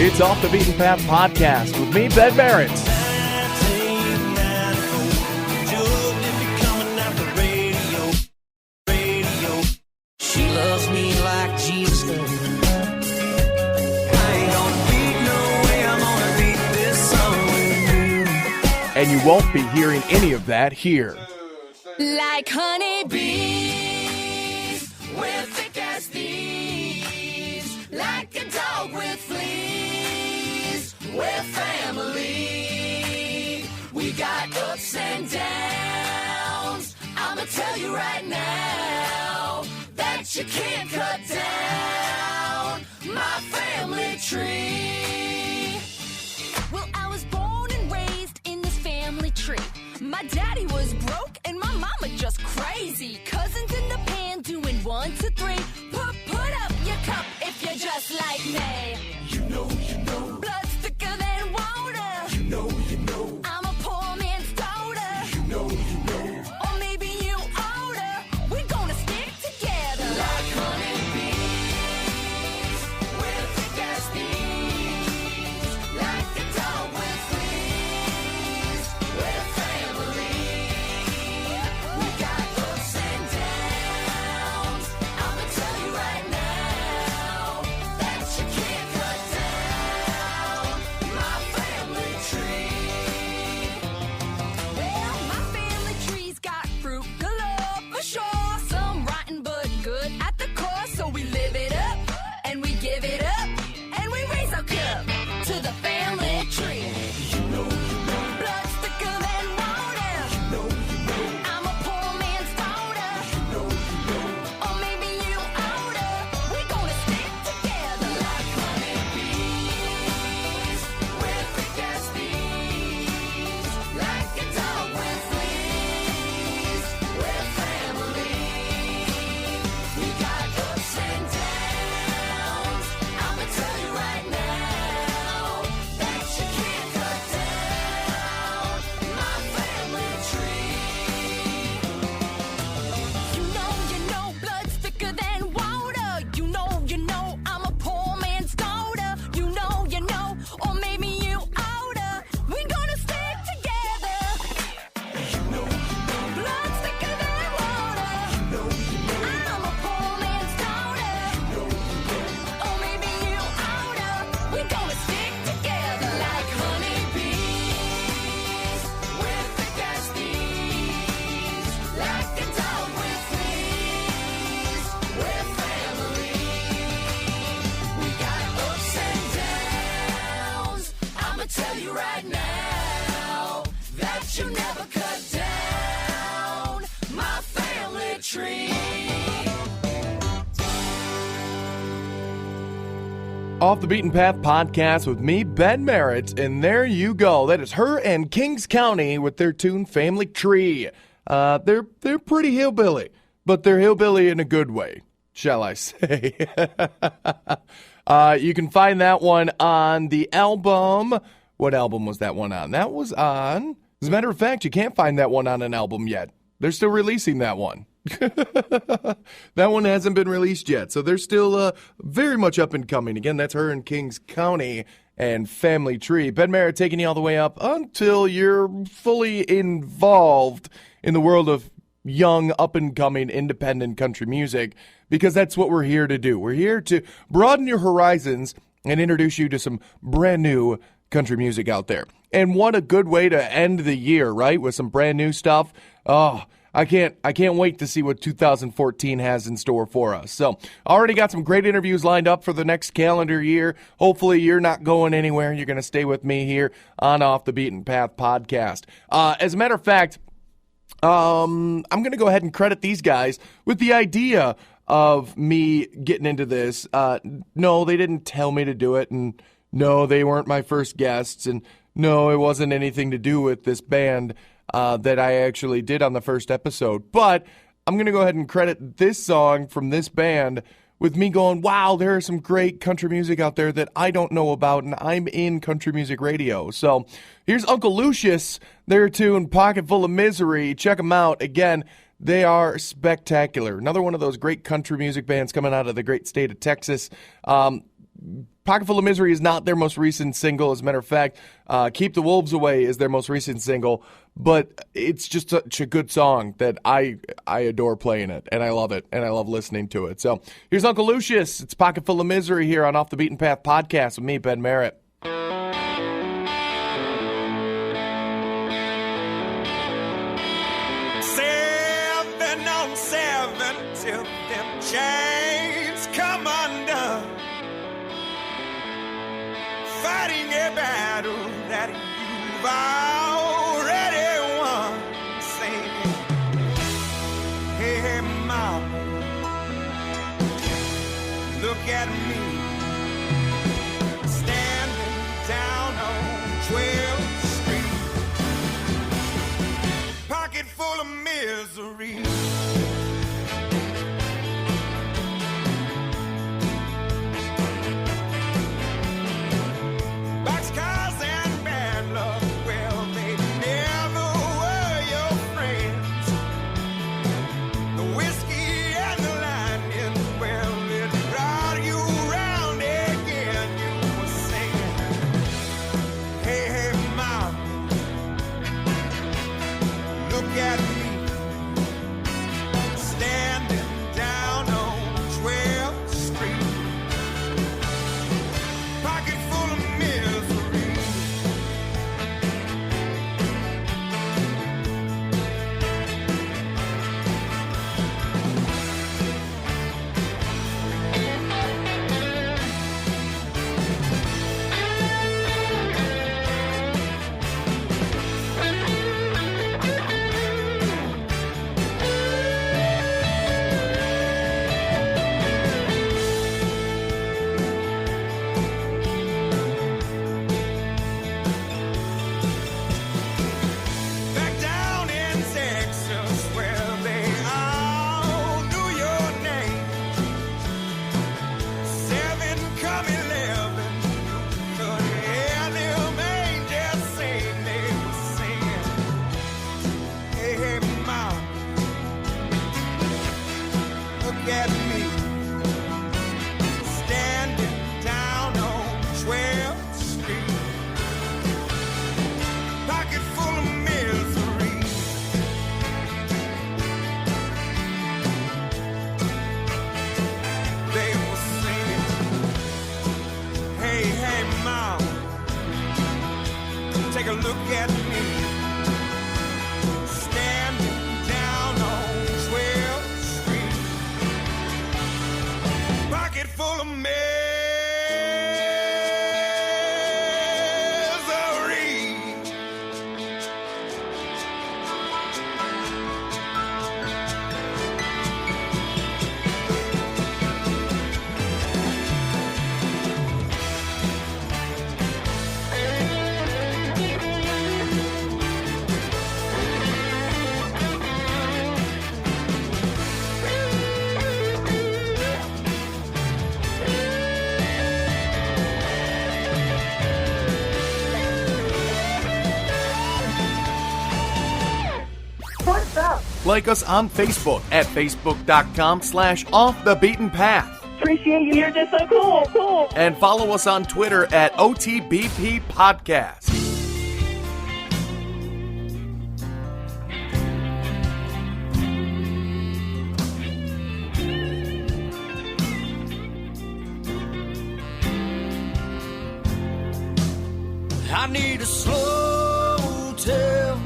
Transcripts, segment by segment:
It's Off the Beaten Path Podcast with me, Ben Barrett. She loves me like Jesus does. I ain't gonna beat no way, I'm gonna beat this song with you. And you won't be hearing any of that here. Like honeybees, we're thick as thieves. Like a dog with fleas, we're family. We got ups and downs. I'ma tell you right now that you can't cut down my family tree. Well, I was born and raised in this family tree. My daddy was broke and my mama just crazy. Cousins in the pan doing 1, 2, 3. Put up your cup if you're just like me. You know. Blood thicker than water. You know. I'm a poor man's daughter. You know. Or maybe you older. We're gonna stick together like honeybees. We're thick as thieves. Like a dog with fleas. We're family. We got ups and downs. I'ma tell you right now that you can't cut down my family tree. Well, my family tree's got fruit galore for sure. Some rotten but good at the core. So we live it up and we give it up and we raise our cup to the family tree. You know. Blood's thicker than water. You know. I'm a poor man's daughter. You know. Or maybe you older. We're gonna stick together like honeybees. We're thick as thieves. Like a dog with fleas. We're family. We got ups and downs. I'ma tell you right now that you can't cut down my family tree. You know, blood's thicker than water. You know, I'm a poor man's daughter. You know, or maybe you older. We're gonna stick together. Blood's thicker than water. I'm a poor man's daughter. Or maybe you older. We're gonna stick together like honeybees. We're thick as thieves. Like a dog with fleas. We're family. We got ups and downs. I'ma tell you right now that you never cut down my family tree. Off the Beaten Path Podcast with me, Ben Merritt, and there you go. That is her and Kings County with their tune Family Tree. They're pretty hillbilly, but they're hillbilly in a good way, shall I say. You can find that one on the album. What album was that one on? That was on, as a matter of fact, you can't find that one on an album yet. They're still releasing that one. That one hasn't been released yet, so they're still very much up and coming. Again, that's her in Kings County and Family Tree. Ben Merritt taking you all the way up until you're fully involved in the world of young, up-and-coming, independent country music, because that's what we're here to do. We're here to broaden your horizons and introduce you to some brand new country music out there. And what a good way to end the year, right? With some brand new stuff. Oh, I can't wait to see what 2014 has in store for us. So, already got some great interviews lined up for the next calendar year. Hopefully, you're not going anywhere. You're going to stay with me here on Off the Beaten Path Podcast. As a matter of fact, I'm going to go ahead and credit these guys with the idea of me getting into this. No, they didn't tell me to do it, and no, they weren't my first guests, and no, it wasn't anything to do with this band that I actually did on the first episode. But I'm going to go ahead and credit this song from this band with me going, wow, there is some great country music out there that I don't know about, and I'm in country music radio. So here's Uncle Lucius, their tune, Pocket Full of Misery. Check them out. Again, they are spectacular. Another one of those great country music bands coming out of the great state of Texas. Pocket Full of Misery is not their most recent single. As a matter of fact, Keep the Wolves Away is their most recent single. But it's just such a good song that I adore playing it, and I love it, and I love listening to it. So here's Uncle Lucius. It's Pocket Full of Misery here on Off the Beaten Path podcast with me, Ben Merritt. 7 on 7 till them chains come undone. Fighting a battle that you've already won. Singing, hey, hey, mama, look at me, standing down on 12th Street, pocket full of misery. Boxcars and bad luck, well, they never were your friends. The whiskey and the lightning, well, it brought you round again. You were singing, hey, hey, mama, look at me, standing down on 12th Street, pocket full of misery. Back down in Texas, where they all knew your name. 7 come 11, you could hear them angels sing. They were singing, hey, hey, mama, look at me, standing down on 12th Street, pocket full of misery. They were singing, hey, hey, mom, take a look at me, standing down on 12th Street, pocket full of misery. Like us on Facebook at facebook.com/offthebeatenpath. Appreciate you. You're just so cool. And follow us on Twitter at OTBP Podcast. I need a slow hotel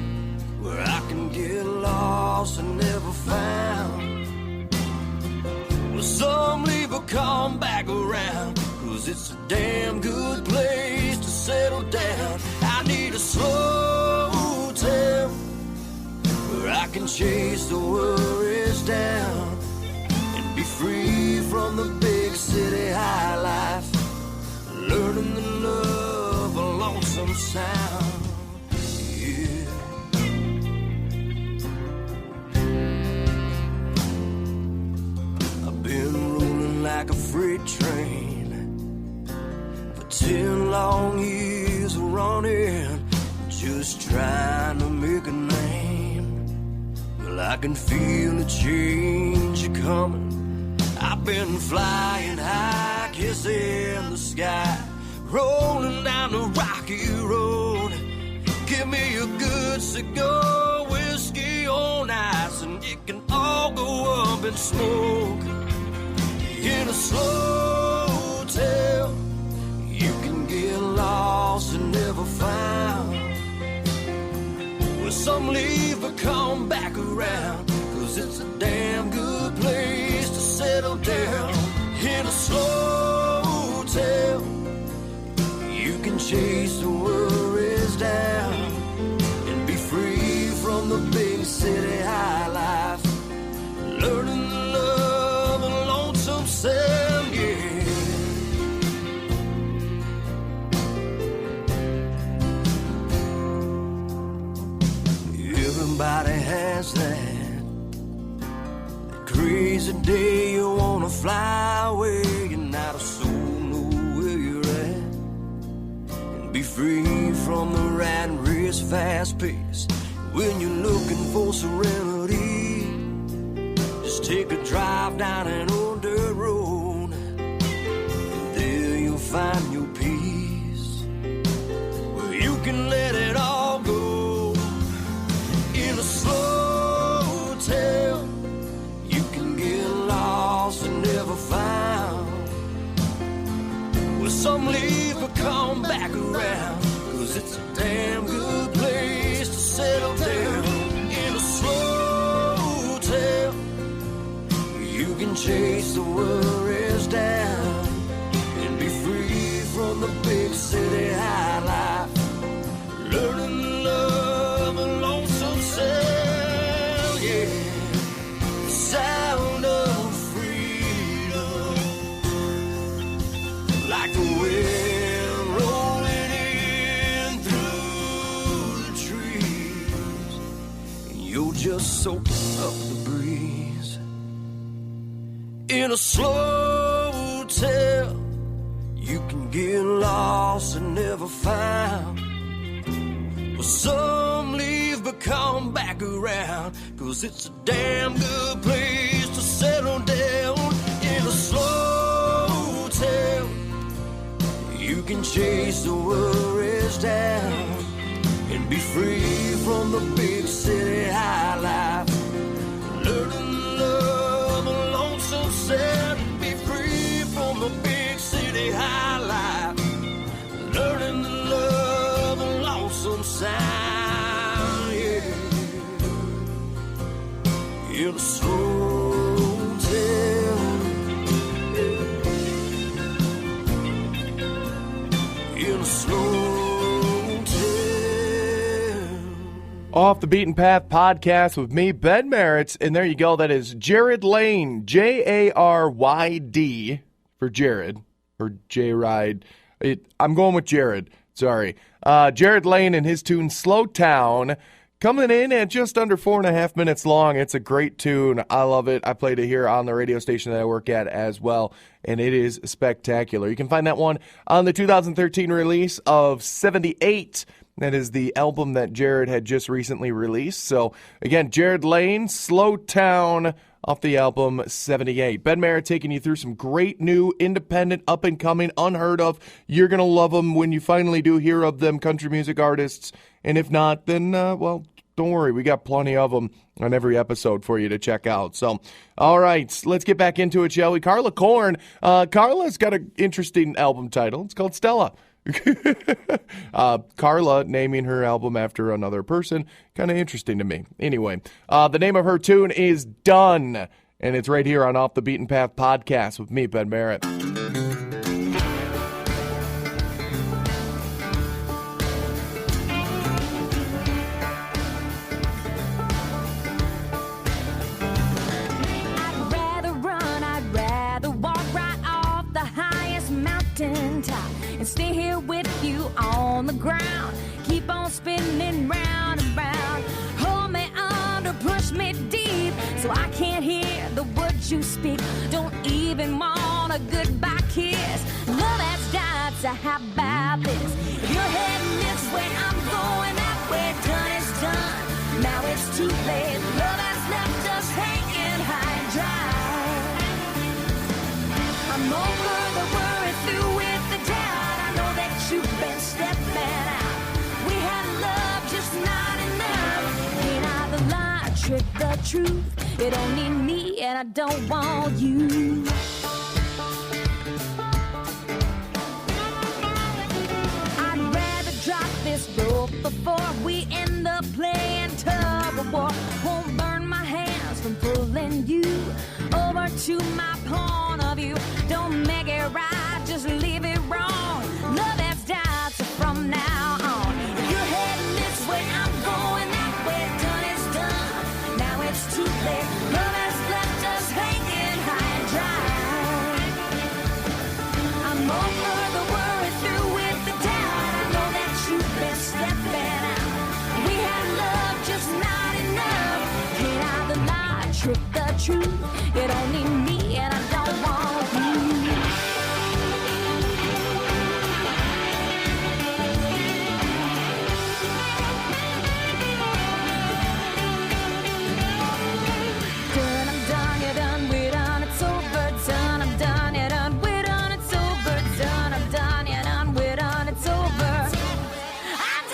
where I can get lost and never found. Well, some leave but come back around, 'cause it's a damn good place to settle down. I need a slow hotel where I can chase the worries down and be free from the big city high life, learning to love a lonesome sound. Yeah. I've been rolling like a freight train for 10 long years running, just trying to make a name. Well, I can feel the change coming. I've been flying high, kiss in the sky, rolling down the rocky road. Give me a good cigar, whiskey on ice, and it can all go up in smoke. In a slow hotel, you can get lost and never found. Well, some leave but come back around, 'cause it's a damn good place to settle down. In a slow hotel, you can chase the worries down and be free from the big city high life. Learning to love a lonesome sound, yeah. Everybody has that crazy day you wanna fly away and not a soul know where you're at, and be free from the rat race fast pace. When you're looking for serenity, just take a drive down an old dirt road, and there you'll find your peace, where you can let it all go. In a slow hotel, you can get lost and never found. Well, some leave but come back around, 'cause it's a damn good place to settle down. In a slow hotel, you can chase the worries down and be free from the big city high life. Learning to love a lonesome sound, yeah. The sound of freedom, like the wind rolling in through the trees, and you're just soaking up the breeze. In a slow hotel, you can get lost and never found. Well, some leave but come back around, 'cause it's a damn good place to settle down. In a slow hotel, you can chase the worries down and be free from the big city high life. Learning to love a lonesome sound and be free from the big city high life. Learning to love a lonesome sound, yeah. In a slow hotel, in a slow hotel. Off the Beaten Path podcast with me, Ben Merritt, and there you go. That is Jared Lane, Jaryd for Jared, or J-Ride. I'm going with Jared. Sorry. Jared Lane and his tune Slow Town, coming in at just under 4.5 minutes long. It's a great tune. I love it. I played it here on the radio station that I work at as well, and it is spectacular. You can find that one on the 2013 release of 78. That is the album that Jared had just recently released. So, again, Jared Lane, Slow Town, off the album 78. Ben Merritt taking you through some great new, independent, up-and-coming, unheard of. You're going to love them when you finally do hear of them, country music artists. And if not, then, well, don't worry. We got plenty of them on every episode for you to check out. So, all right, let's get back into it, shall we? Carla Korn. Carla's got an interesting album title. It's called Stella. Carla naming her album after another person, kind of interesting to me. Anyway, the name of her tune is Done, and it's right here on Off the Beaten Path podcast with me, Ben Merritt. I'd rather run, I'd rather walk right off the highest mountaintop and stay here with you on the ground. Keep on spinning round and round. Hold me under, push me deep, so I can't hear the words you speak. Don't even want a goodbye kiss. Love has died, so how about this? If you're heading this way, I'm going that way. Done is done, now it's too late. Love has left us hanging high and dry. I'm over the world. trick the truth. You don't need me and I don't want you. I'd rather drop this rope before we end up playing tug of war. Won't burn my hands from pulling you over to my point of view. Don't make it right, just leave it wrong. Love has died, so from now on, if you're heading this way, I'm going that way. Done is done, now it's too late. Love has left us hanging high and dry. I'm over the worry, through with the doubt. I know that you've been stepping out. We had love, just not enough. Get out the lie, trick the truth. You don't need me and I don't want you. Done, I'm done, you're done, we're done, it's over. Done, I'm done, you're done, we're done, it's over. Done, I'm done, you're done, we're done, it's over. I'm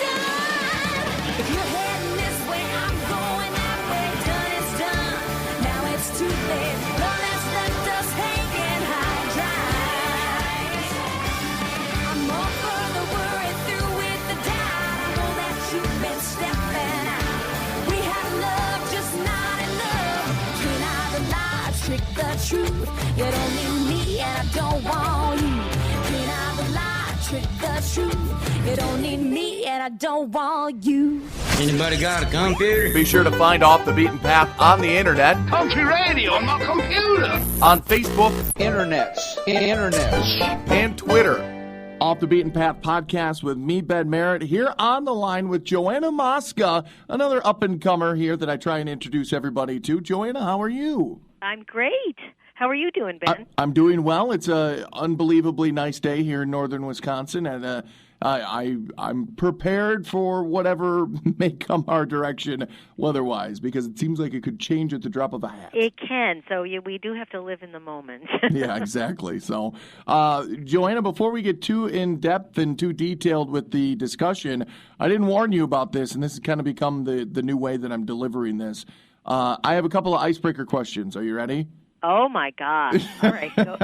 done. If you're heading this way, I'm going that way. Done is done, now it's too late. Love has left us hanging high and dry. I'm over the worry, through with the doubt. I know that you've been stepping out. We had love, just not enough. Can I the lie, trick the truth? You don't need me and I don't want you. Can I the lie, trick the truth? You don't need me and I don't want you. Anybody got a computer? Be sure to find Off the Beaten Path on the internet, Country radio on my computer. on Facebook, Internets. and Twitter. Off the Beaten Path podcast with me, Ben Merritt, here on the line with Joana Mosca, another up-and-comer here that I try and introduce everybody to. Joanna, how are you? I'm great. How are you doing, Ben? I'm doing well. It's a unbelievably nice day here in northern Wisconsin, and I'm prepared for whatever may come our direction weather-wise, because it seems like it could change at the drop of a hat. It can. So we do have to live in the moment. Yeah, exactly. So, Joanna, before we get too in-depth and too detailed with the discussion, I didn't warn you about this, and this has kind of become the new way that I'm delivering this. I have a couple of icebreaker questions. Are you ready? Oh, my gosh. All right. Go.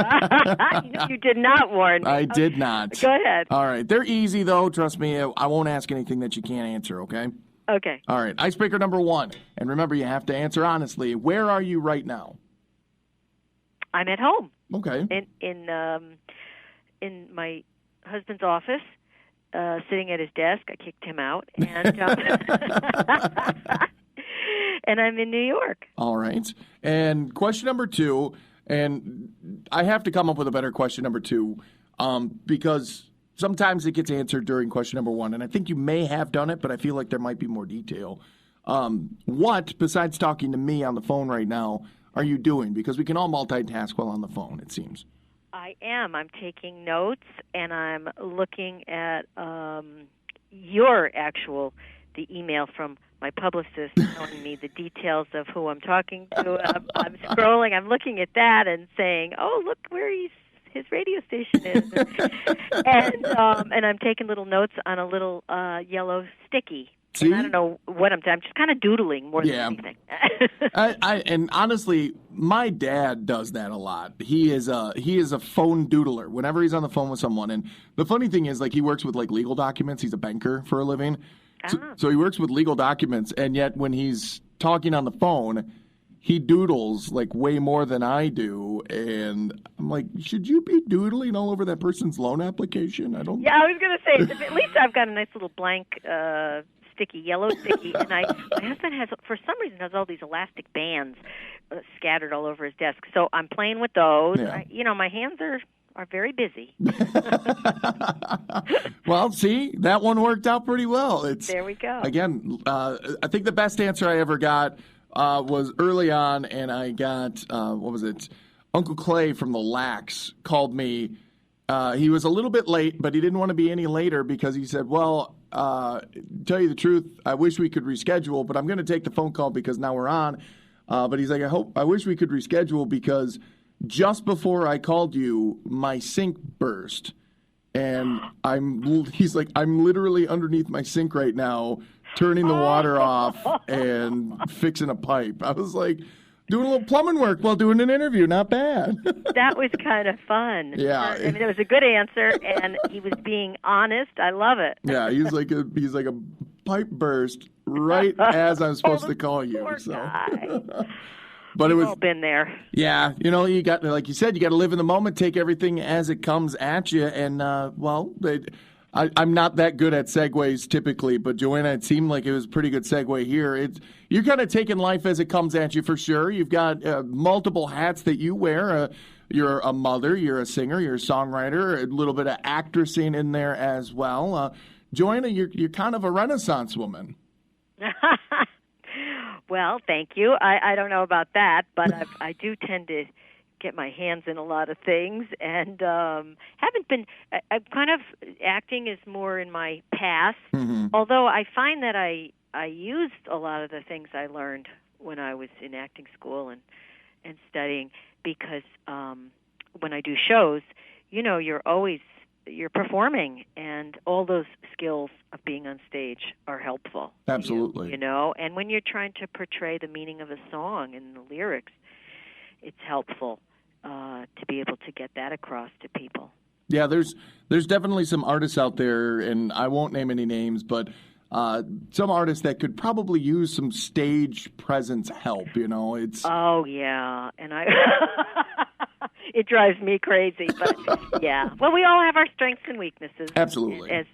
You did not warn me. I did not. Go ahead. All right. They're easy, though. Trust me. I won't ask anything that you can't answer, okay? Okay. All right. Icebreaker number one. And remember, you have to answer honestly. Where are you right now? I'm at home Okay. in my husband's office, sitting at his desk. I kicked him out. And and I'm in New York. All right. And question number two, and I have to come up with a better question number two, because sometimes it gets answered during question number one, and I think you may have done it, but I feel like there might be more detail. What, besides talking to me on the phone right now, are you doing? Because we can all multitask while on the phone, it seems. I am. I'm taking notes, and I'm looking at the email from my publicist telling me the details of who I'm talking to. I'm scrolling. I'm looking at that and saying, "Oh, look where his radio station is," and I'm taking little notes on a little yellow sticky. See? And I don't know what I'm doing. I'm just kind of doodling more than anything. And honestly, my dad does that a lot. He is a phone doodler whenever he's on the phone with someone. And the funny thing is, like, he works with like legal documents. He's a banker for a living. So he works with legal documents, and yet when he's talking on the phone, he doodles like way more than I do. And I'm like, should you be doodling all over that person's loan application? I don't. Yeah, I was going to say, at least I've got a nice little blank sticky, yellow sticky, and my husband for some reason, has all these elastic bands scattered all over his desk. So I'm playing with those. Yeah. My hands are very busy. Well, see, that one worked out pretty well. There we go. Again, I think the best answer I ever got was early on, and I got, what was it? Uncle Clay from the Lax called me. He was a little bit late, but he didn't want to be any later because he said, well, tell you the truth, I wish we could reschedule, but I'm going to take the phone call because now we're on. But he's like, I wish we could reschedule because just before I called you, my sink burst. And he's like, I'm literally underneath my sink right now turning the water off and fixing a pipe. I was like, doing a little plumbing work while doing an interview. Not bad. That was kind of fun. Yeah. I mean, it was a good answer, and he was being honest. I love it. Yeah, he's like a pipe burst right as I'm supposed to call you. Poor So. guy. But it We've was, all been there. yeah, you got, like you said, you got to live in the moment, take everything as it comes at you. And, I'm not that good at segues typically, but Joanna, it seemed like it was a pretty good segue here. You're kind of taking life as it comes at you for sure. You've got multiple hats that you wear. You're a mother, you're a singer, you're a songwriter, a little bit of actressing in there as well. Joanna, you're kind of a Renaissance woman. Well, thank you. I don't know about that, but I do tend to get my hands in a lot of things, and haven't been. I'm kind of acting is more in my past. Mm-hmm. Although I find that I used a lot of the things I learned when I was in acting school and studying, because when I do shows, you're performing, and all those skills of being on stage are helpful. Absolutely. And when you're trying to portray the meaning of a song and the lyrics, it's helpful to be able to get that across to people. Yeah, there's definitely some artists out there, and I won't name any names, but some artists that could probably use some stage presence help. It's Oh yeah, and I it drives me crazy, but yeah. Well, we all have our strengths and weaknesses. Absolutely. As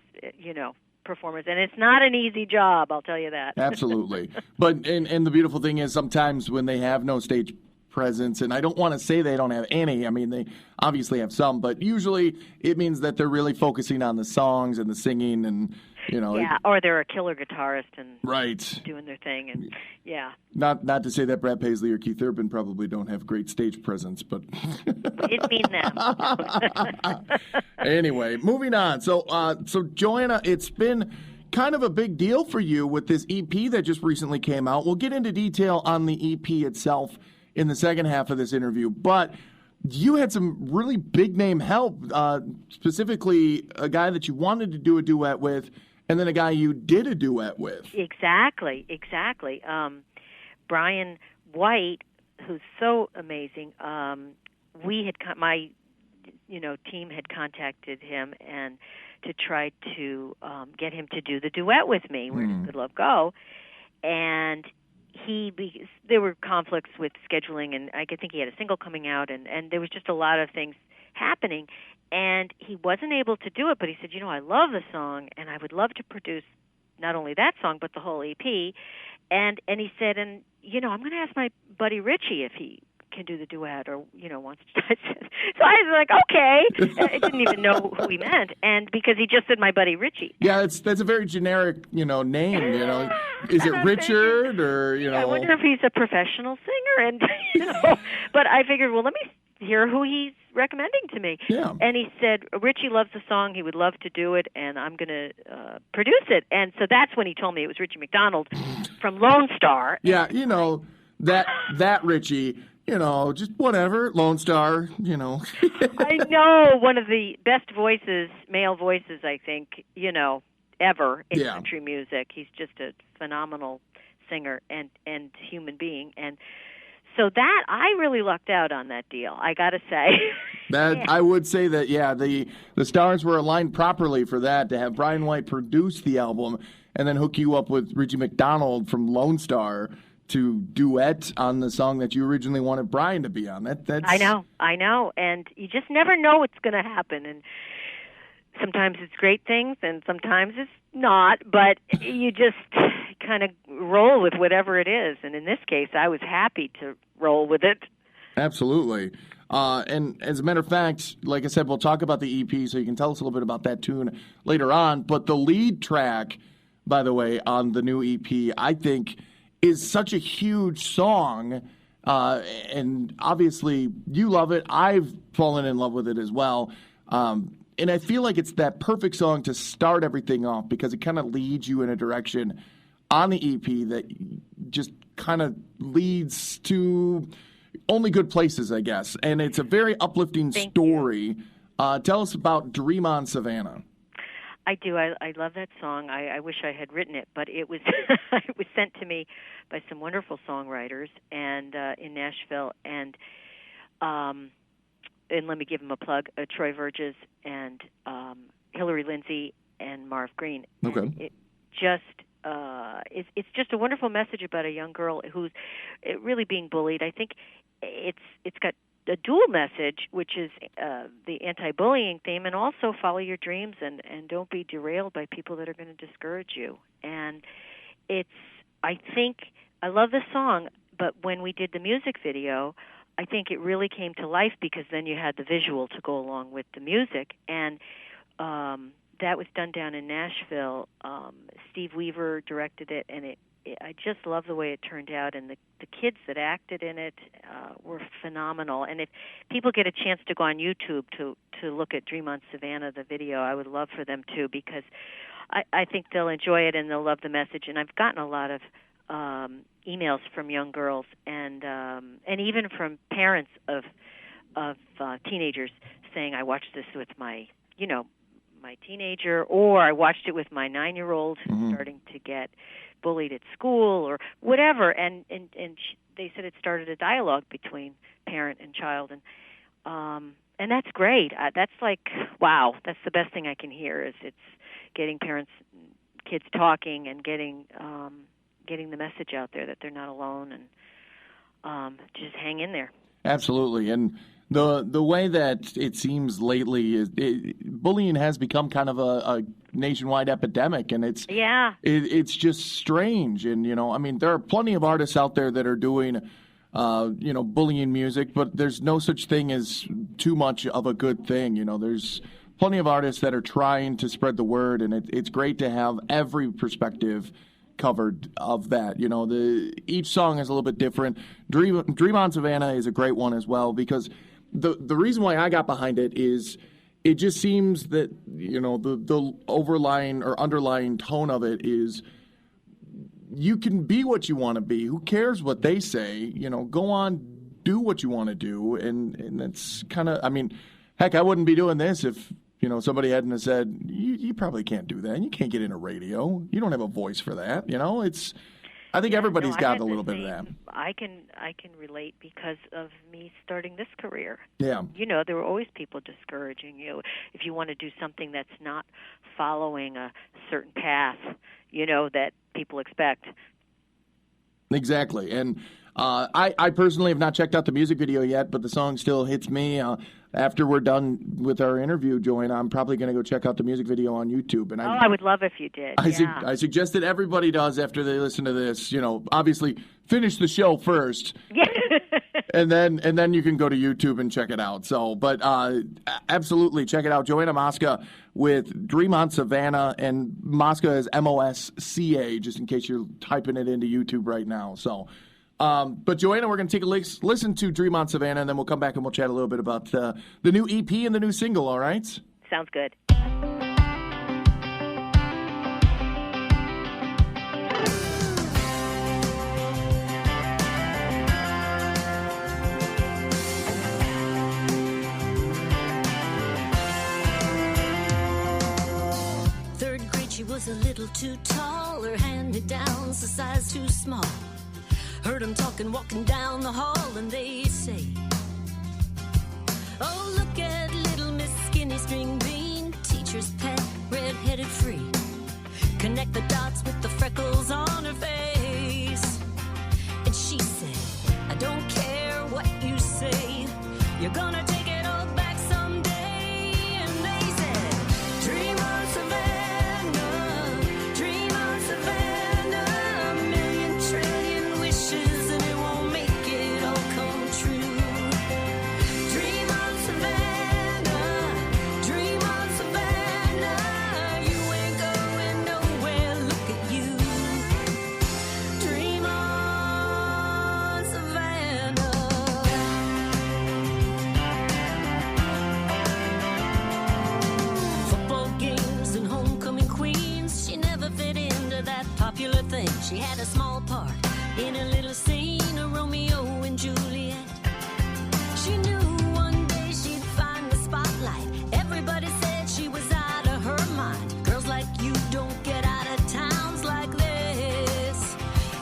performers, and it's not an easy job, I'll tell you that. Absolutely. But and the beautiful thing is sometimes when they have no stage presence, and I don't want to say they don't have any. I mean, they obviously have some, but usually it means that they're really focusing on the songs and the singing, and yeah, or they're a killer guitarist and right doing their thing, and yeah. Not to say that Brad Paisley or Keith Urban probably don't have great stage presence, but Didn't mean that. Anyway, moving on. So Joanna, it's been kind of a big deal for you with this EP that just recently came out. We'll get into detail on the EP itself in the second half of this interview, but you had some really big name help, specifically a guy that you wanted to do a duet with, and then a guy you did a duet with. Exactly. Brian White, who's so amazing. My team had contacted him and to try to get him to do the duet with me. Where does Good Love Go? And there were conflicts with scheduling, and I think he had a single coming out, and there was just a lot of things happening, and he wasn't able to do it, but he said, I love the song, and I would love to produce not only that song, but the whole EP, and he said, I'm going to ask my buddy Richie if he can do the duet, or, wants to. So I was like, okay. I didn't even know who he meant, and because he just said my buddy Richie. Yeah, that's a very generic, name, Is it Richard, or, I wonder if he's a professional singer, and, but I figured, well, let me hear who he's recommending to me. Yeah. And he said, Richie loves the song, he would love to do it, and I'm going to produce it. And so that's when he told me it was Richie McDonald from Lone Star. Yeah, that Richie, just whatever, Lone Star, I know, one of the best voices, male voices, I think, ever in country music. He's just a phenomenal singer and human being. And so that, I really lucked out on that deal, I got to say. I would say that, the stars were aligned properly for that, to have Brian White produce the album and then hook you up with Richie McDonald from Lone Star to duet on the song that you originally wanted Brian to be on. That's I know, and you just never know what's going to happen, and sometimes it's great things, and sometimes it's not, but you just kind of roll with whatever it is, and in this case, I was happy to roll with it. Absolutely. And as a matter of fact, like I said, we'll talk about the EP, so you can tell us a little bit about that tune later on, but the lead track, by the way, on the new EP, I think is such a huge song, and obviously you love it. I've fallen in love with it as well, and I feel like it's that perfect song to start everything off, because it kind of leads you in a direction on the EP that just kind of leads to only good places, I guess, and it's a very uplifting story. Tell us about Dream on Savannah. I do. I love that song. I wish I had written it, but it was it was sent to me by some wonderful songwriters and in Nashville, and let me give them a plug: Troy Verges and Hillary Lindsay and Marv Green. Okay. And it just it's just a wonderful message about a young girl who's really being bullied. I think it's got a dual message, which is the anti-bullying theme, and also follow your dreams and don't be derailed by people that are going to discourage you. And I think I love this song, but when we did the music video, I think it really came to life because then you had the visual to go along with the music, and that was done down in Nashville. Steve Weaver directed it, and I just love the way it turned out, and the kids that acted in it were phenomenal. And if people get a chance to go on YouTube to look at Dream on Savannah, the video, I would love for them to, because I think they'll enjoy it and they'll love the message. And I've gotten a lot of emails from young girls and even from parents of teenagers saying, I watched this with my teenager, or I watched it with my 9-year-old who's starting to get bullied at school or whatever, and they said it started a dialogue between parent and child, and that's great. That's like, wow, that's the best thing I can hear, is it's getting parents, kids talking, and getting the message out there that they're not alone, and just hang in there. Absolutely. And the way that it seems lately is bullying has become kind of a nationwide epidemic, and it's just strange. And I mean, there are plenty of artists out there that are doing bullying music, but there's no such thing as too much of a good thing. There's plenty of artists that are trying to spread the word, and it's great to have every perspective covered of that. Each song is a little bit different. Dream on Savannah is a great one as well, because the reason why I got behind it is it just seems that the overlying or underlying tone of it is you can be what you want to be. Who cares what they say? Go on, do what you want to do, and that's kind of, I mean, heck, I wouldn't be doing this if somebody hadn't said, you probably can't do that. You can't get into radio. You don't have a voice for that. I think everybody's got a little bit of that. I can relate because of me starting this career. Yeah. There were always people discouraging you if you want to do something that's not following a certain path, that people expect. Exactly. And I personally have not checked out the music video yet, but the song still hits me. After we're done with our interview, Joanna, I'm probably going to go check out the music video on YouTube. And I would love if you did. I suggest that everybody does after they listen to this. Obviously finish the show first. Yeah. and then you can go to YouTube and check it out. So, but absolutely check it out. Joanna Mosca with Dream on Savannah, and Mosca is Mosca, just in case you're typing it into YouTube right now. So. But Joanna, we're going to take a listen to Dream on Savannah, and then we'll come back and we'll chat a little bit about the new EP and the new single, all right? Sounds good. Third grade, she was a little too tall. Her hand-me-downs a size too small. Heard them talking, walking down the hall, and they say, oh, look at little Miss Skinny String Bean, teacher's pet, red-headed free. Connect the dots with the freckles on her face. And she said, I don't care what you say, you're gonna take it all back someday. And they said, dream on Savannah, dream on Savannah, a million trillion wishes and it won't make it all come true. Dream on Savannah, dream on Savannah, you ain't going nowhere, look at you. Dream on Savannah. Football games and homecoming queens, she never fit into that popular thing. She had a small part in a little scene of Romeo and Juliet. She knew one day she'd find the spotlight. Everybody said she was out of her mind. Girls you don't get out of towns like this.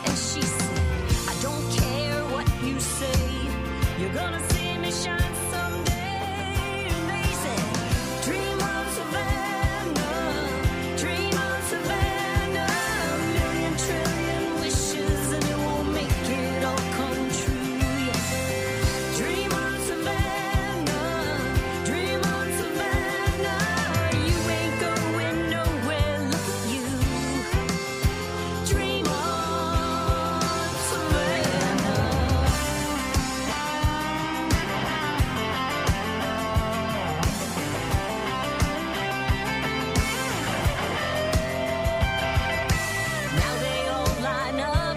And she said, I don't care what you say, you're gonna see me shine someday. And they said, dream on Savannah, dream on Savannah. A million trillion wishes and it won't make it all come true. Yeah. Dream on Savannah, dream on Savannah. You ain't going nowhere, look at you. Dream on Savannah. Now they all line up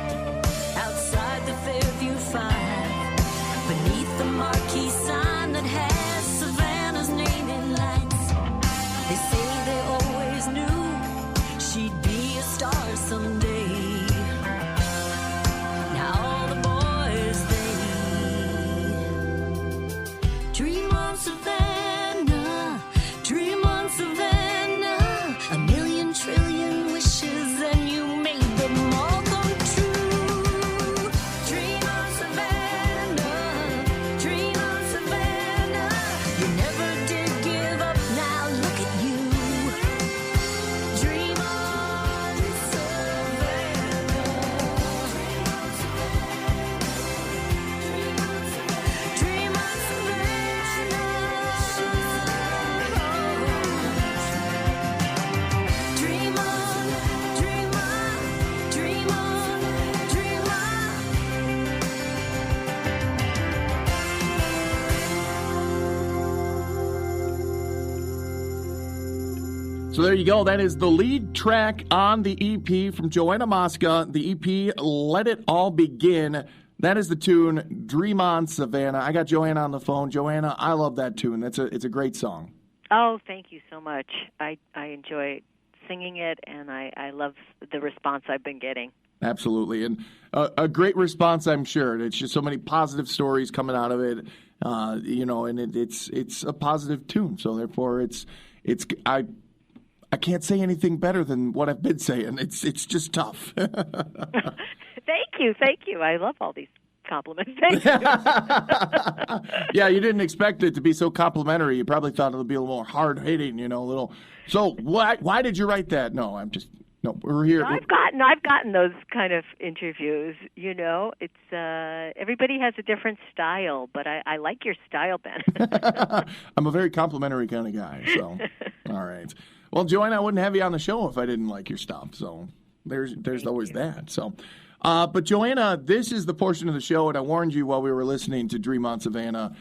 outside the Fairview 5, beneath the marquee sign that has Savannah's name in lights. They say they always knew she'd be a star someday. Now all the boys, they dream on Savannah, dream on Savannah. A million trillion wishes and you made them all come true. Dream on Savannah, dream on Savannah. You never did give up, now look at you. Dream on Savannah. Dream on Savannah. Dream on, dream on, dream on, dream on. So there you go. That is the lead track on the EP from Joana Mosca. The EP, Let It All Begin. That is the tune, Dream On Savannah. I got Joanna on the phone. Joanna, I love that tune. It's a great song. Oh, thank you so much. I enjoy singing it, and I love the response I've been getting. Absolutely. And a great response, I'm sure. It's just so many positive stories coming out of it, and it's a positive tune. So therefore, I can't say anything better than what I've been saying. It's just tough. Thank you. I love all these compliments. Thank you. Yeah, you didn't expect it to be so complimentary. You probably thought it would be a little more hard hitting, a little. So why did you write that? No, we're here. I've gotten those kind of interviews. It's everybody has a different style, but I like your style, Ben. I'm a very complimentary kind of guy. So, all right. Well, Joanna, I wouldn't have you on the show if I didn't like your stuff. So there's always that. So, but Joanna, this is the portion of the show, and I warned you while we were listening to Dream on Savannah.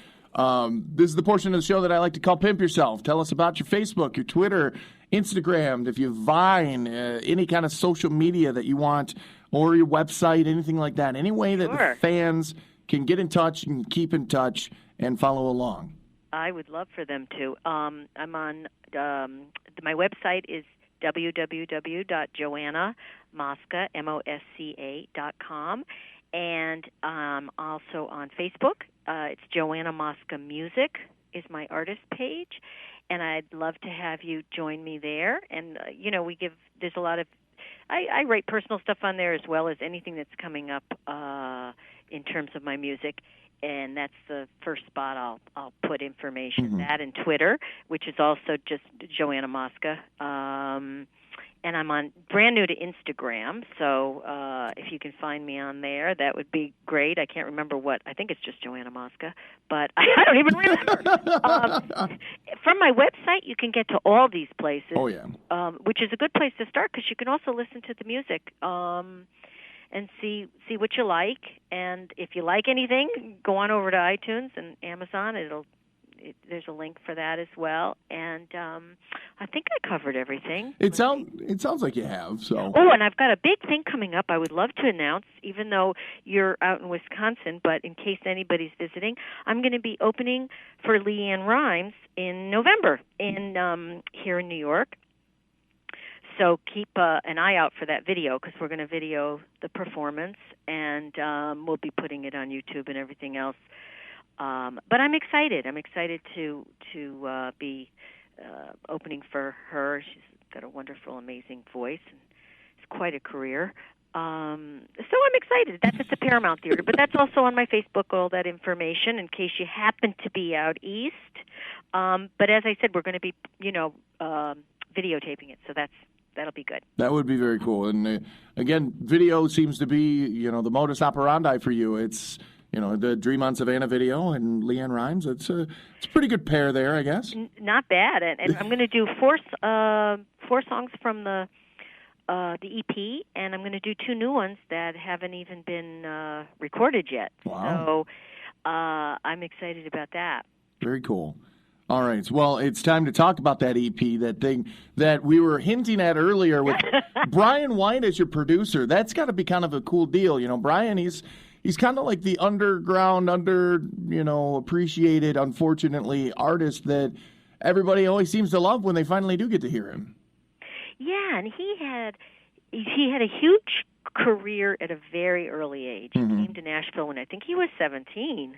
This is the portion of the show that I like to call Pimp Yourself. Tell us about your Facebook, your Twitter, Instagram, if you Vine, any kind of social media that you want, or your website, anything like that. Any way that the fans can get in touch and keep in touch and follow along. I would love for them to. I'm on my website is www.joannamosca.com, and also on Facebook. It's Joana Mosca Music is my artist page, and I'd love to have you join me there. And there's a lot of I write personal stuff on there as well as anything that's coming up in terms of my music. And that's the first spot I'll put information. Mm-hmm. That and Twitter, which is also just Joana Mosca. And I'm on brand new to Instagram, so if you can find me on there, that would be great. I can't remember I think it's just Joana Mosca, but I don't even remember. From my website, you can get to all these places. Oh, yeah. Which is a good place to start because you can also listen to the music. And see what you like, and if you like anything, go on over to iTunes and Amazon. There's a link for that as well, and I think I covered everything. It sounds like you have. So. Oh, and I've got a big thing coming up. I would love to announce, even though you're out in Wisconsin, but in case anybody's visiting, I'm going to be opening for Leanne Rimes in November here in New York. So keep an eye out for that video because we're going to video the performance, and we'll be putting it on YouTube and everything else. But I'm excited. I'm excited to be opening for her. She's got a wonderful, amazing voice, and it's quite a career. So I'm excited. That's at the Paramount Theater, but that's also on my Facebook, all that information, in case you happen to be out east. But as I said, we're going to be, videotaping it, so that'll be good. That would be very cool. And again, video seems to be, the modus operandi for you. It's, the Dream on Savannah video and Leanne Rimes. It's a pretty good pair there, I guess. Not bad. And I'm going to do four songs from the EP, and I'm going to do 2 new ones that haven't even been recorded yet. Wow. So I'm excited about that. Very cool. All right. Well, it's time to talk about that EP, that thing that we were hinting at earlier with Brian White as your producer. That's got to be kind of a cool deal. Brian, he's kind of like the underground, appreciated, unfortunately, artist that everybody always seems to love when they finally do get to hear him. Yeah, and he had a huge career at a very early age. Mm-hmm. He came to Nashville when I think he was 17,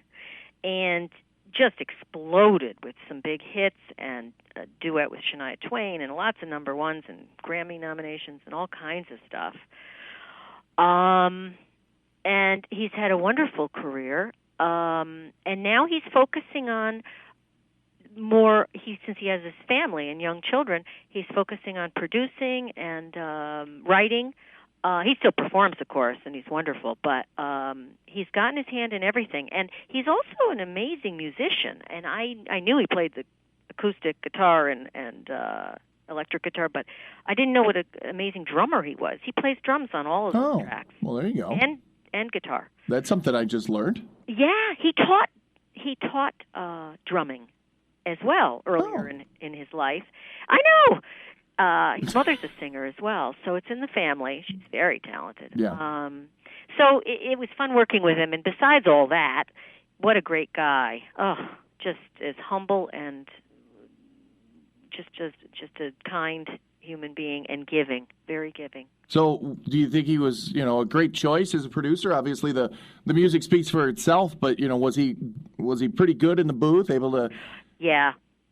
and just exploded with some big hits and a duet with Shania Twain and lots of number ones and Grammy nominations and all kinds of stuff. And he's had a wonderful career. And now he's focusing on since he has his family and young children, he's focusing on producing and writing. He still performs, of course, and he's wonderful, but he's gotten his hand in everything. And he's also an amazing musician, and I knew he played the acoustic guitar and electric guitar, but I didn't know what an amazing drummer he was. He plays drums on all of his tracks. Well, there you go. And guitar. That's something I just learned. Yeah, he taught drumming as well earlier in his life. I know. His mother's a singer as well, so it's in the family. She's very talented. Yeah. So it was fun working with him, and besides all that, what a great guy. Oh, just as humble and just a kind human being and giving, very giving. So do you think he was, a great choice as a producer? Obviously the music speaks for itself, but, was he pretty good in the booth, able to...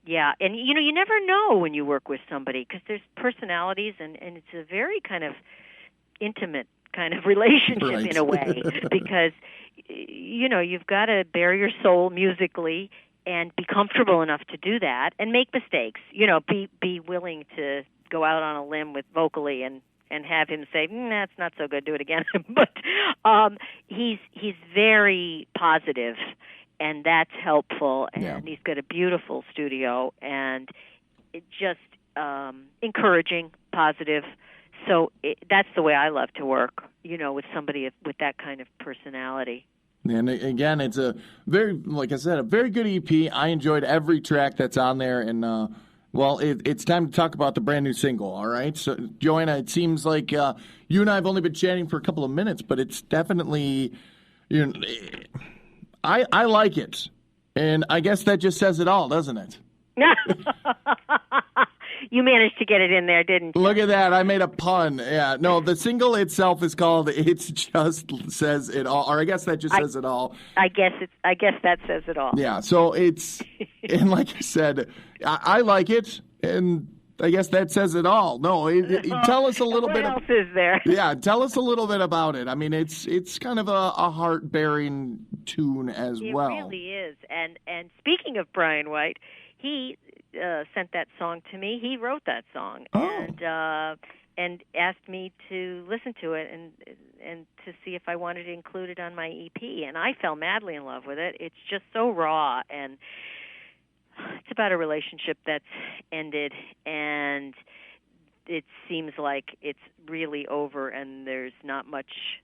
Yeah, and you never know when you work with somebody because there's personalities, and it's a very kind of intimate kind of relationship in a way because you've got to bare your soul musically and be comfortable enough to do that and make mistakes. Be willing to go out on a limb with vocally and have him say, that's not so good, do it again. But he's very positive. And that's helpful, and he's got a beautiful studio, and it just encouraging, positive. So that's the way I love to work, with somebody with that kind of personality. And again, it's like I said, a very good EP. I enjoyed every track that's on there, and it's time to talk about the brand new single. All right, so Joanna, it seems like you and I have only been chatting for a couple of minutes, but it's definitely I like it, and I guess that just says it all, doesn't it? You managed to get it in there, didn't you? Look at that. I made a pun. Yeah. No, the single itself is called It's Just Says It All, or I guess that just says it all. I guess that says it all. Yeah, so it's, and like I said, I like it, and I guess that says it all. No, tell us a little bit. What else is there? Yeah, tell us a little bit about it. I mean, it's kind of a heart-bearing tune as well. It really is. And speaking of Brian White, he sent that song to me. He wrote that song and asked me to listen to it and to see if I wanted to include it on my EP. And I fell madly in love with it. It's just so raw, and it's about a relationship that's ended, and it seems like it's really over, and there's not much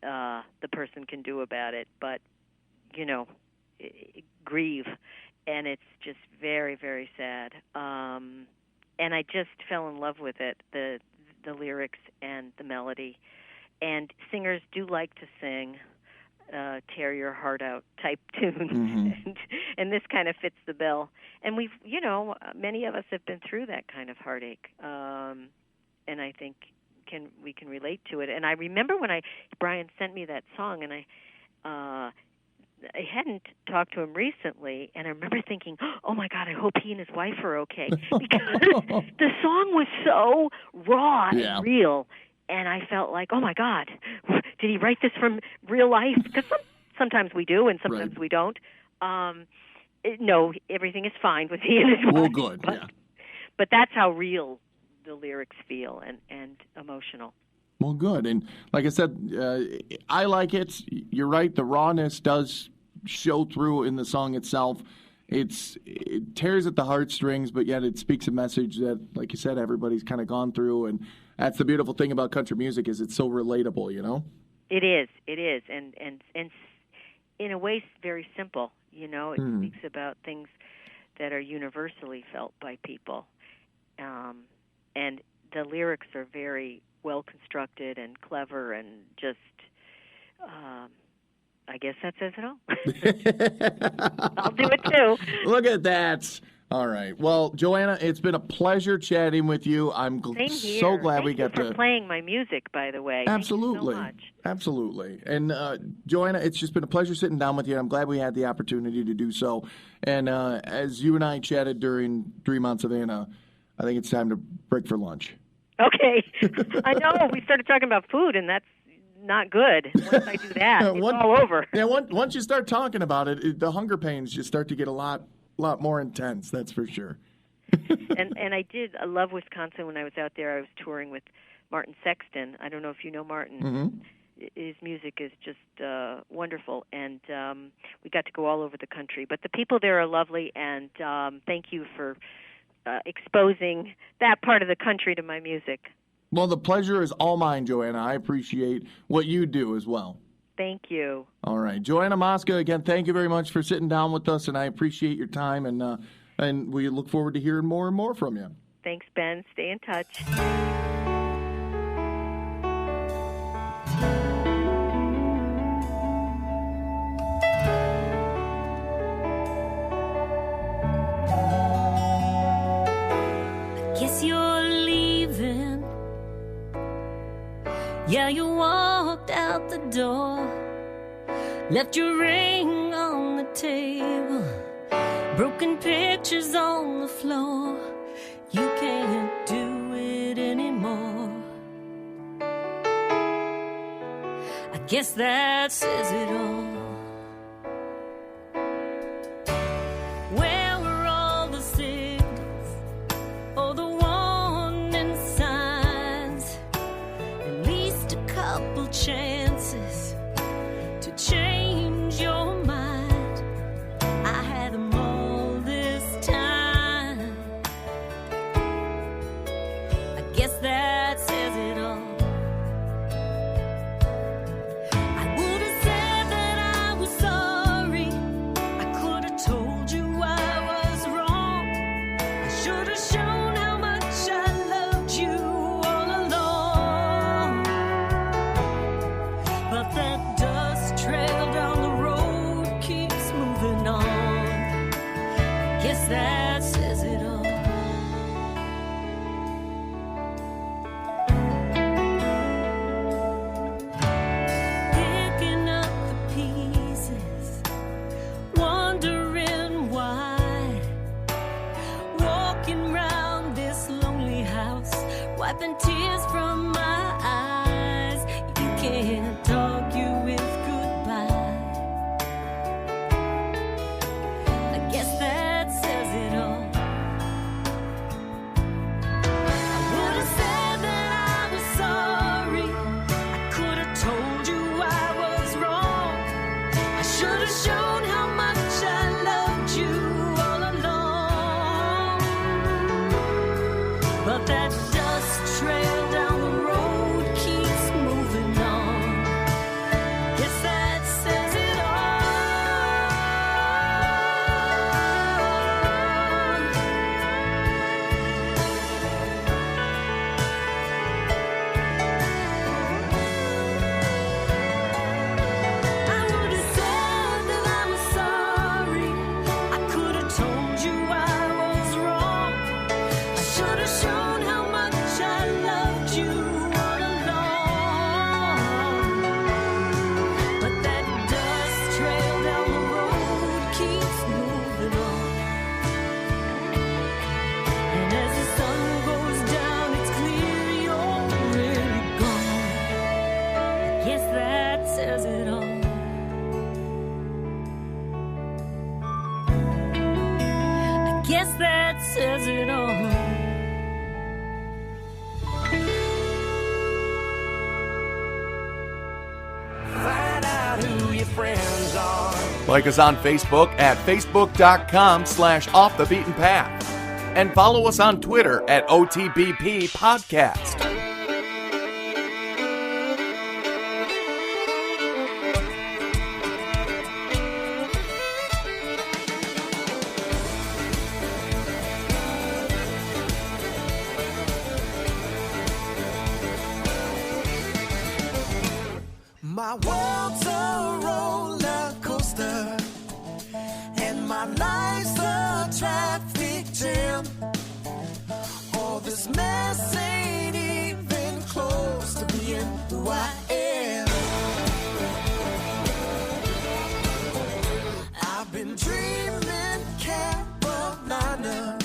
the person can do about it, but, grieve. And it's just very, very sad. And I just fell in love with it, the lyrics and the melody. And singers do like to sing tear your heart out type tunes, Mm-hmm. and this kind of fits the bill. And we've, many of us have been through that kind of heartache, and I think we can relate to it. And I remember when Brian sent me that song, and I hadn't talked to him recently, and I remember thinking, oh, my God, I hope he and his wife are okay. Because the song was so raw and real, and I felt like, oh, my God, did he write this from real life? Because sometimes we do, and sometimes we don't. No, everything is fine with he and his wife. Well, good, But that's how real the lyrics feel and emotional. Well, good. And like I said, I like it. You're right. The rawness does show through in the song itself. It tears at the heartstrings, but yet it speaks a message that, like you said, everybody's kind of gone through. And that's the beautiful thing about country music is it's so relatable, you know? It is. And in a way, very simple. You know, it speaks about things that are universally felt by people. And the lyrics are very well constructed and clever and just, I guess that says it all. I'll do it too. Look at that. All right. Well, Joanna, it's been a pleasure chatting with you. I'm Same here. so glad we Thank got you for playing my music, by the way. Absolutely. Thank you so much. Absolutely. And Joanna, it's just been a pleasure sitting down with you. I'm glad we had the opportunity to do so. And as you and I chatted during 3 months of Anna, I think it's time to break for lunch. Okay. I know. We started talking about food, and that's not good. Once I do that, it's all over. Yeah, once you start talking about it, the hunger pains just start to get a lot more intense, that's for sure. and I love Wisconsin. When I was out there, I was touring with Martin Sexton. I don't know if you know Martin. Mm-hmm. His music is just wonderful, and we got to go all over the country. But the people there are lovely, and thank you for exposing that part of the country to my music. Well, the pleasure is all mine, Joanna. I appreciate what you do as well. Thank you. All right. Joanna Mosca, again, thank you very much for sitting down with us, and I appreciate your time, and we look forward to hearing more and more from you. Thanks, Ben. Stay in touch. Guess you're leaving. Yeah, you walked out the door, left your ring on the table, broken pictures on the floor. You can't do it anymore. I guess that says it all. Where were all the signals? Oh, the warning signs. At least a couple chances to change your mind. I had them all this time. I guess that says it all. I would have said that I was sorry. I could have told you I was wrong. I should have shown how much I loved you all along. But that dust trail down the road keeps moving on. Guess that says it all. Picking up the pieces, wondering why. Walking round this lonely house, wiping tears from my eyes. You can't argue with goodbye. I guess that says it all. I would have said that I was sorry. I could have told you I was wrong. I should have shown how much I loved you all along. But that dust trail down the road your friends are. Like us on Facebook at facebook.com/offthebeatenpath. And follow us on Twitter at OTBP Podcast. My world's a roller coaster, and my life's a traffic jam. All this mess ain't even close to being who I am. I've been dreaming Carolina,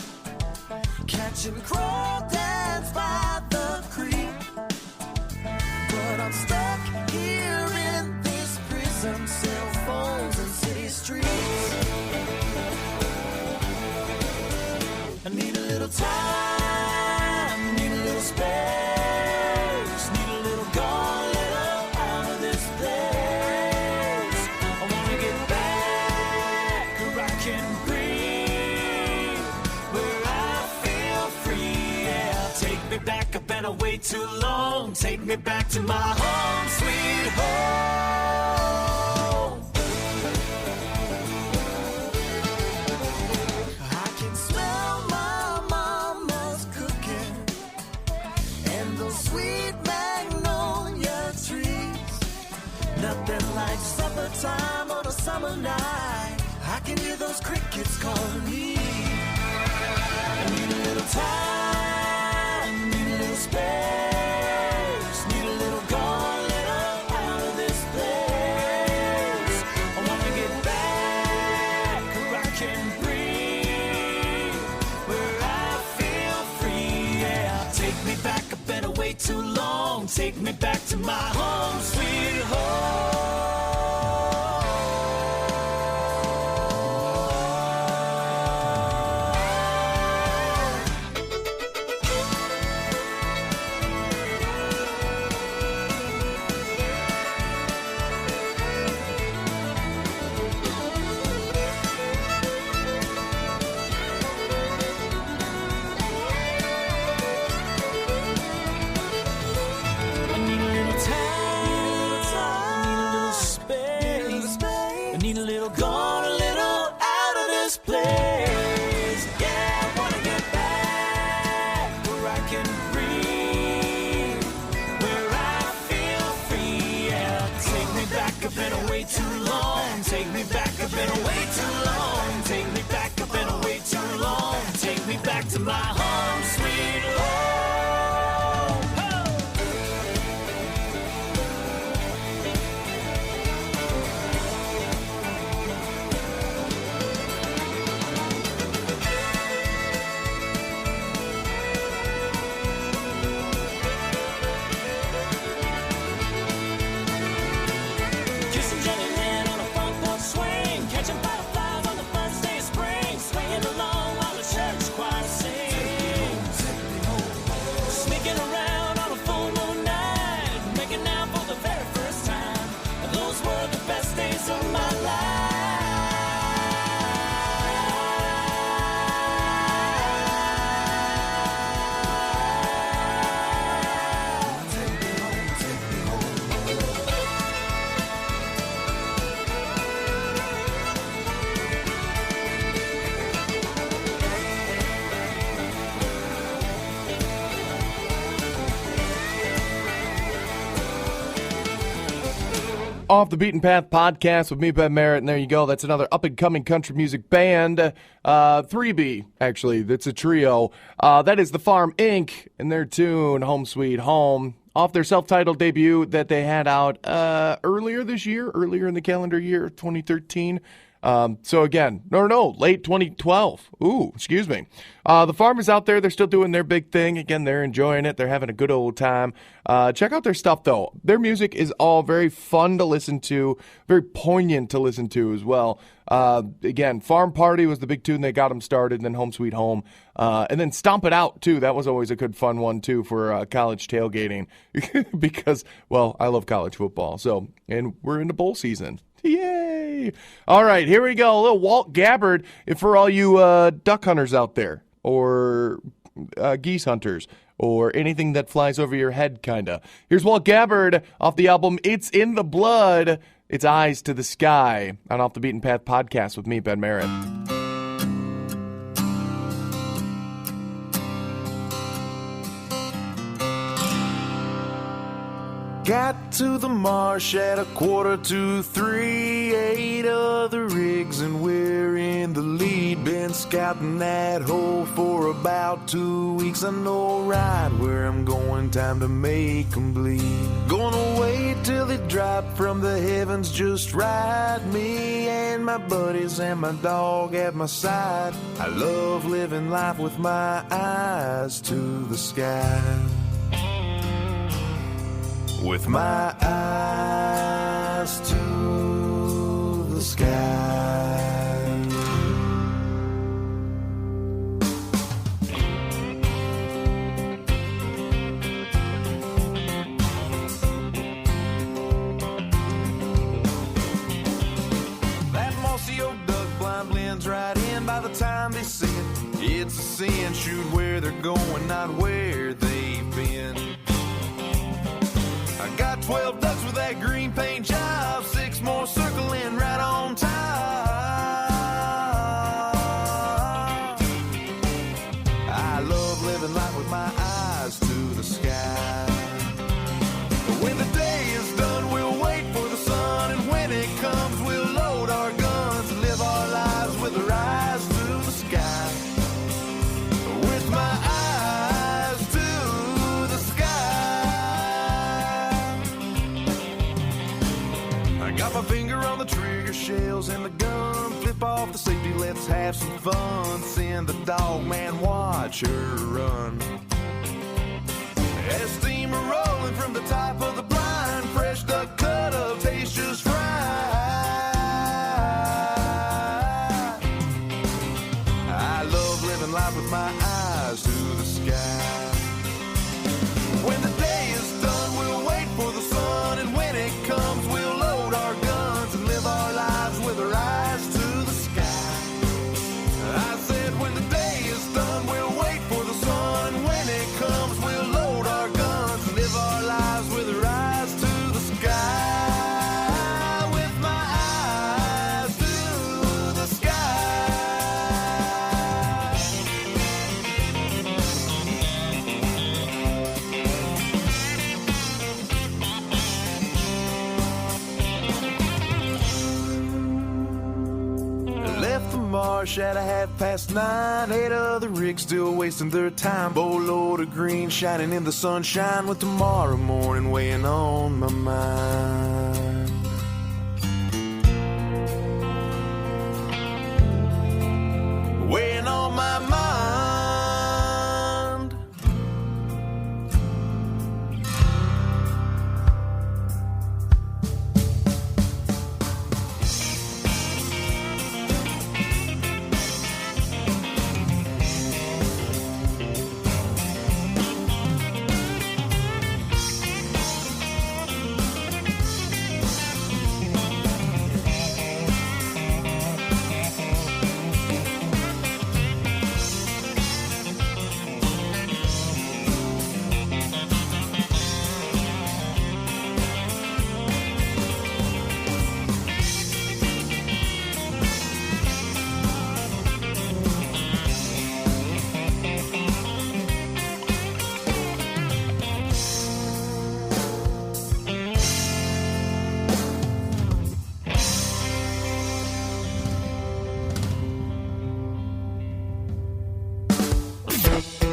catching crawdads by the creek. But I'm stuck here in this prison, cell phones and city streets. I need a little time, need a little space, need a little gone, little out of this place. I wanna get back where I can breathe, where I feel free. Yeah, take me back, I've been away too long. Take me back to my home, sweet home. I can smell my mama's cooking and those sweet magnolia trees. Nothing like summertime on a summer night. I can hear those crickets calling me. I need a little time, need a little space. Too long, take me back to my home, sweet home. To my home, sweet home. Kissing gentlemen on a front porch swing, catching fireflies on the first day of spring, swinging along while the church choir sings. Sneaking around on a full moon night, making out for the very first time. Those were the best days of my life. Take me home, take me home. Off the Beaten Path podcast with me, Ben Merritt, and there you go. That's another up-and-coming country music band. 3B, actually. That's a trio. That is The Farm Inc. and their tune, Home Sweet Home, off their self-titled debut that they had out earlier this year, earlier in the calendar year, 2013. So again, late 2012. Ooh, excuse me. The farmers out there, they're still doing their big thing. Again, they're enjoying it. They're having a good old time. Check out their stuff, though. Their music is all very fun to listen to, very poignant to listen to as well. Again, Farm Party was the big tune that got them started, and then Home Sweet Home. And then Stomp It Out, too. That was always a good fun one, too, for college tailgating because, well, I love college football. So, and we're into bowl season. Yay! All right, here we go. A little Walt Gabbard for all you duck hunters out there, or geese hunters, or anything that flies over your head, kinda. Here's Walt Gabbard off the album It's in the Blood. It's Eyes to the Sky on Off the Beaten Path podcast with me, Ben Merritt. Got to the marsh at 2:45, 8 other rigs and we're in the lead. Been scouting that hole for about 2 weeks. I know right where I'm going, time to make 'em bleed. Gonna wait till they drop from the heavens just right. Me and my buddies and my dog at my side. I love living life with my eyes to the sky. With my eyes to the sky. That mossy old duck blind blends right in by the time they see it. It's a sin, shoot where they're going, not where they've been. I got 12 ducks with that green paint job, 6 more circling right on time. I love living life with my eyes to the sky. But when the day is done, we'll wait for the sun, and when it comes, we'll load our guns and live our lives with our eyes to the sky. With my eyes to the sky. I got my finger on the trigger, shells in the gun. Flip off the safety, let's have some fun. Send the dog man, watch her run. As steamer rolling from the top of the blind, fresh duck cut up, tastes just right. I love living life with my eyes to the sky. When the day is done, we'll wait for the sun, and when it comes, we'll load our guns and live our lives with our eyes to the sky. I said when the day is done, we'll wait for the sun, when it comes, we'll load our guns and live our lives with our eyes to the sky. With my eyes to the sky. Left the marsh at 9:30. 8 other rigs still wasting their time. Boatload of green shining in the sunshine, with tomorrow morning weighing on my mind. Weighing on my mind.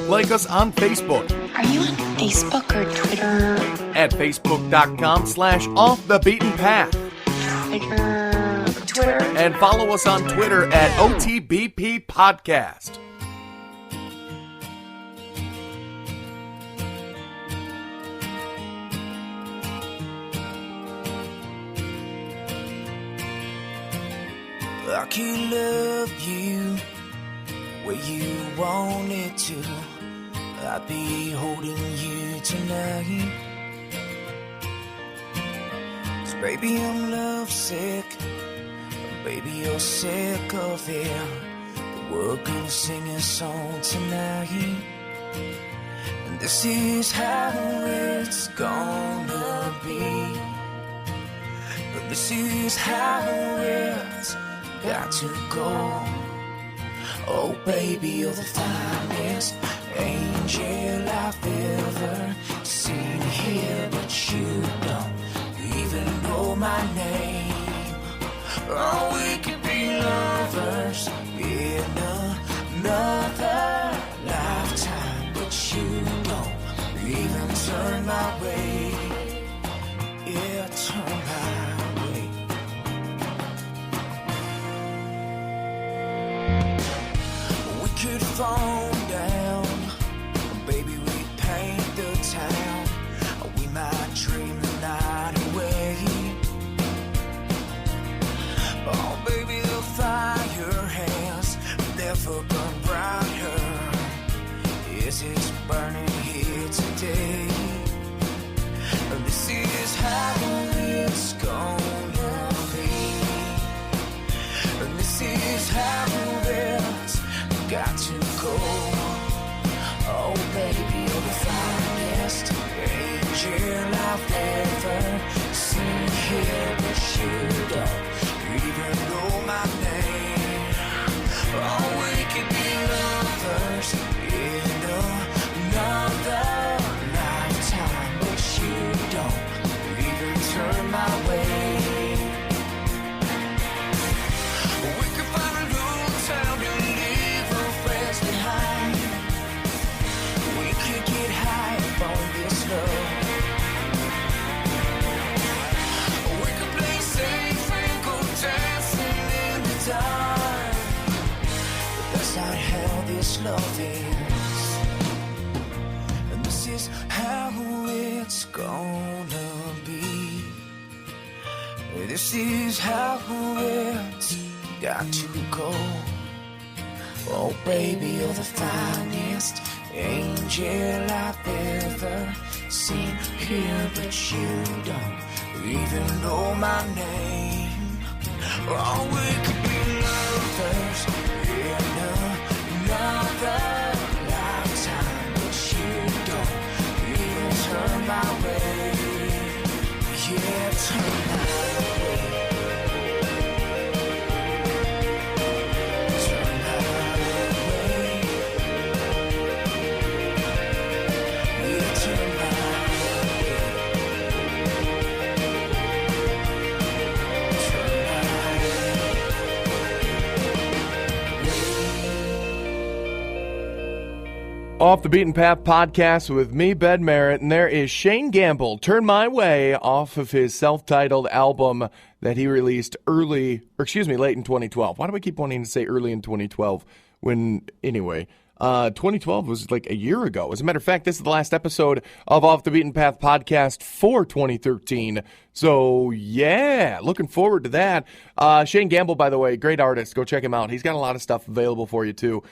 Like us on Facebook Are you on Facebook or Twitter? at facebook.com/offthebeatenpath. Twitter? And follow us on Twitter at OTBP Podcast. I could love you where you wanted to. I'd be holding you tonight. Baby, I'm lovesick. Baby, you're sick of it. But we're gonna sing a song tonight. And this is how it's gonna be. But this is how it's got to go. Oh, baby, you're the finest angel I've ever seen here. But you don't even know my name. Oh, we could be lovers in another lifetime. But you don't even turn my way. Yeah, turn my way. We could fall down, baby, we'd paint the town. We might dream the night away. Oh, baby, the fire has never burned brighter. Yes, it's burning here today. And this is how it's gonna be. And this is how it's got to go. Oh, baby, you're the finest angel I've ever seen here. But you don't even know my name. Oh, we could be lovers in another lifetime. But you don't even turn my way. We could find a new town to leave our friends behind. We could get high up on this love. We could play safe and go dancing in the dark. But that's not how this love is. And this is how it's gonna be. This is how it's got to go. Oh, baby, you're the finest angel I've ever seen here. But you don't even know my name. Oh, we could be lovers in another lifetime. But you don't even turn my way. Yeah, turn my way. Turn my way. Yeah, turn my way. Turn my way. Off the Beaten Path podcast with me, Ben Merritt, and there is Shane Gamble, Turn My Way, off of his self-titled album that he released late in 2012. Why do I keep wanting to say early in 2012 when, anyway, 2012 was like a year ago. As a matter of fact, this is the last episode of Off the Beaten Path podcast for 2013. So, yeah, looking forward to that. Shane Gamble, by the way, great artist. Go check him out. He's got a lot of stuff available for you, too.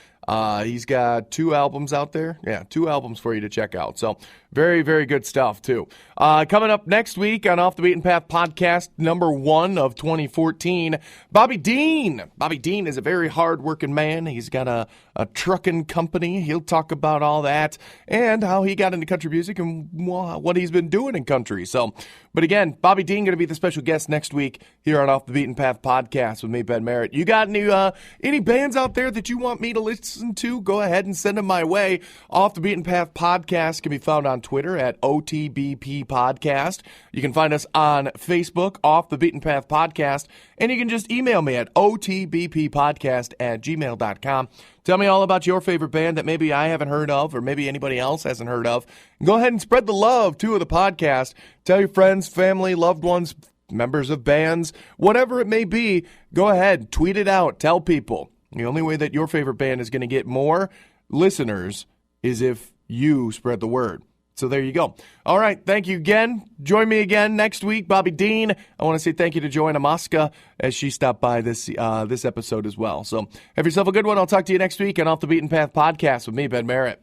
He's got 2 albums out there. Yeah, 2 albums for you to check out. So, very, very good stuff, too. Coming up next week on Off the Beaten Path podcast, number 1 of 2014, Bobby Dean. Bobby Dean is a very hard-working man. He's got a trucking company. He'll talk about all that and how he got into country music and what he's been doing in country. So, but again, Bobby Dean going to be the special guest next week here on Off the Beaten Path podcast with me, Ben Merritt. You got any bands out there that you want me to listen to? Go ahead and send them my way. Off the Beaten Path podcast can be found on Twitter at OTBP podcast. You can find us on Facebook, Off the Beaten Path podcast, and you can just email me at otbppodcast@gmail.com. Tell me all about your favorite band that maybe I haven't heard of or maybe anybody else hasn't heard of. Go ahead and spread the love, too, of the podcast. Tell your friends, family, loved ones, members of bands, whatever it may be. Go ahead, tweet it out, tell people. The only way that your favorite band is going to get more listeners is if you spread the word. So there you go. All right, thank you again. Join me again next week, Bobby Dean. I want to say thank you to Joana Mosca as she stopped by this episode as well. So have yourself a good one. I'll talk to you next week on Off the Beaten Path podcast with me, Ben Merritt.